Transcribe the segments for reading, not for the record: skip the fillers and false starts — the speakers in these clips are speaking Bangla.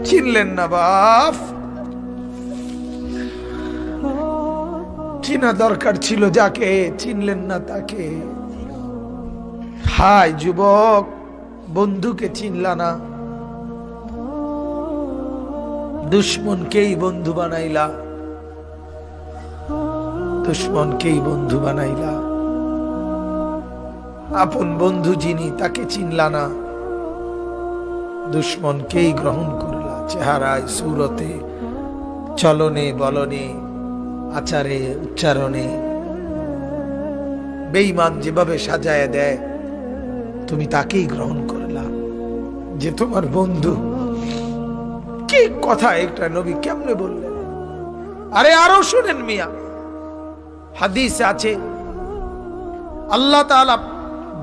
চিনলেন না বাপ, চিনা দরকার ছিল যাকে, চিনলেন না তাকে। হায় যুবক, বন্ধুকে চিনলা না, দুশ্মনকেই বন্ধু বানাইলা, দুশ্মনকেই বন্ধু বানাইলা। আপন বন্ধু যিনি তাকে চিনলা না, দুশ্মনকেই গ্রহণ করলা। চেহারায়, সুরতে, চলনে বলনে, আচারে উচ্চারণে বেঈমান যেভাবে সাজায় দেয়, তুমি তাকেই গ্রহণ করলা যে তোমার বন্ধু। কি কথা একটা নবী কেমনে বললেন! আরে আরো শুনেন মিয়া, হাদিসে আছে আল্লাহ তাআলা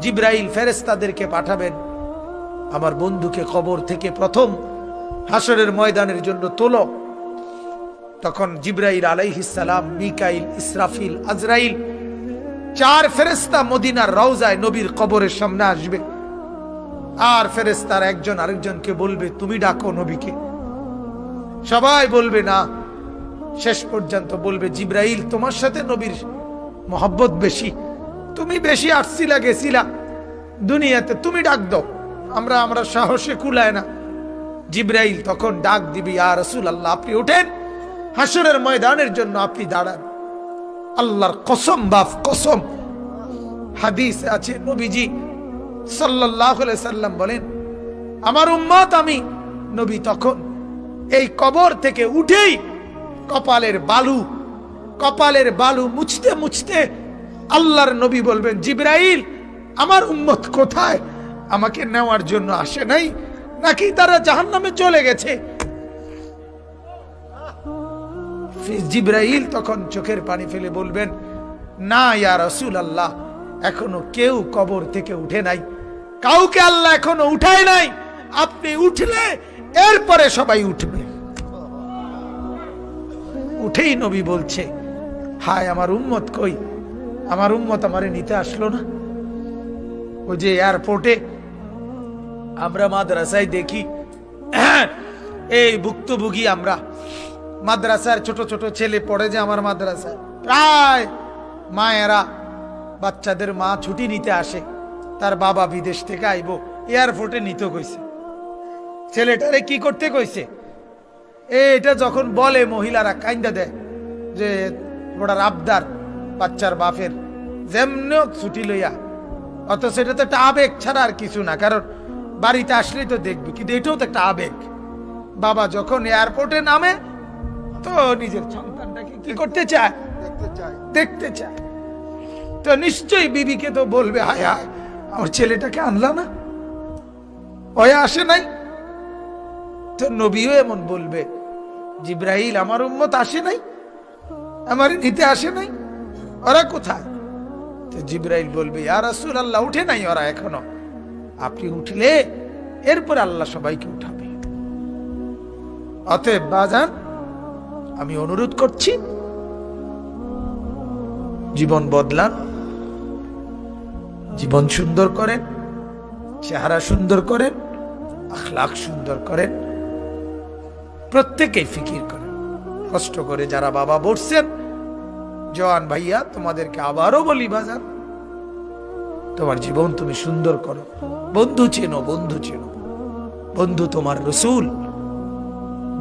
জিবরাইল ফেরেশতাদেরকে পাঠাবেন, আমার বন্ধুকে কবর থেকে প্রথম হাসরের ময়দানের জন্য তোলো। তখন জিবরাইল আলাইহিস সালাম, মিকাইল, ইসরাফিল, আজরাইল, 4 ফেরেশতা মদিনার রওজায় নবীর কবরের সামনে আসবে। আর ফেরেশতার একজন আরেকজনকে বলবে, তুমি ডাকো নবীকে। সবাই বলবে না। শেষ পর্যন্ত বলবে, জিবরাইল তোমার সাথে নবীর মহব্বত বেশি, তুমি বেশি আসছিলা গেছিলা দুনিয়াতে, তুমি ডাক দাও, আমরা সাহসে কুলায় না। জিবরাইল তখন ডাক দিবি, ইয়া রাসূলুল্লাহ আপনি উঠেন, হাসরের ময়দানের জন্য আপনি দাঁড়ান। আল্লাহর কসম বাপ কসম, হাদিসে আছে নবীজি সাল্লাল্লাহু আলাইহি সাল্লাম বলেন, আমার উম্মত আমি নবী তখন এই কবর থেকে উঠেই কপালের বালু মুছতে মুছতে আল্লাহর নবী বলবেন, জিবরাইল আমার উম্মত কোথায়, আমাকে নেওয়ার জন্য আসে নাই নাকি তারা জাহান্নামে চলে গেছে? জিবরাইল তখন চোখের পানি ফেলে বলবেন, না ইয়া রাসূলুল্লাহ, এখনো কেউ কবর থেকে উঠে নাই, কাউকে আল্লাহ এখনো উঠায় নাই, আপনি উঠলে এরপরে সবাই উঠবে। উঠেই নবী বলছে, হায় আমার উম্মত কই, আমার উম্মত আমারে নিতে আসলো না। ওই যে এয়ারপোর্টে আমরা মাদ্রাসায় দেখি, এই ভুক্তভোগী আমরা মাদ্রাসার ছোট ছোট ছেলে পড়ে যে আমার মাদ্রাসায়, প্রায় মায়েরা বাচ্চাদের মা ছুটি নিতে আসে, তার বাবা বিদেশ থেকে আইবো, এয়ারপোর্টে নিতে কইছে। ছেলেটারে কি করতে কইছে, এটা যখন বলে মহিলারা কাইন্দা দেয় যে ওটার আবদার বাচ্চার বাপের, যেমন ছুটি লইয়া, অত সেটা তো একটা আবেগ ছাড়া আর কিছু না, কারণ বাড়িতে আসলেই তো দেখবি, কিন্তু এটাও তো একটা আবেগ। বাবা যখন এয়ারপোর্টে নামে তো নিজের সন্তানটাকে কি করতে চায়, দেখতে চায়। তো নিশ্চয়ই বিবিকে তো বলবে, হায় হায় আমার ছেলেটাকে আনলা না, ওয়া আসে নাই। তো নবীও এমন বলবে, জিবরাইল আমার উম্মত আসে নাই, আমার নিতে আসে নাই, ওরা কোথায়? তো জিবরাইল বলবে, ইয়া রাসূলুল্লাহ উঠে নাই ওরা এখনো, আপনি উঠলে এরপর আল্লাহ সবাইকে উঠাবে। অতএব বাজান, আমি অনুরোধ করছি, জীবন বদলান, জীবন সুন্দর করেন, চেহারা সুন্দর করেন, আখলাক সুন্দর করেন, প্রত্যেকেই ফিকির করেন। কষ্ট করে যারা বাবা বসছেন, জওয়ান ভাইয়া তোমাদেরকে আবারও বলি, বাজান তোমার জীবন তুমি সুন্দর করো। বন্ধু চেনো, বন্ধু চেনো, বন্ধু তোমার রসূল,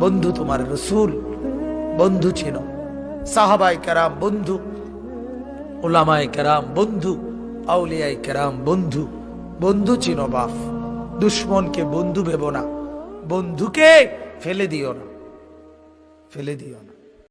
বন্ধু তোমার রসূল, বন্ধু চেনো। সাহাবায়ে কেরাম বন্ধু, উলামায়ে কেরাম বন্ধু, আউলিয়ায়ে কেরাম বন্ধু, বন্ধু চেনো বাপ। দুশ্মনকে বন্ধু ভেবো না, বন্ধুকে ফেলে দিও না, ফেলে দিও না।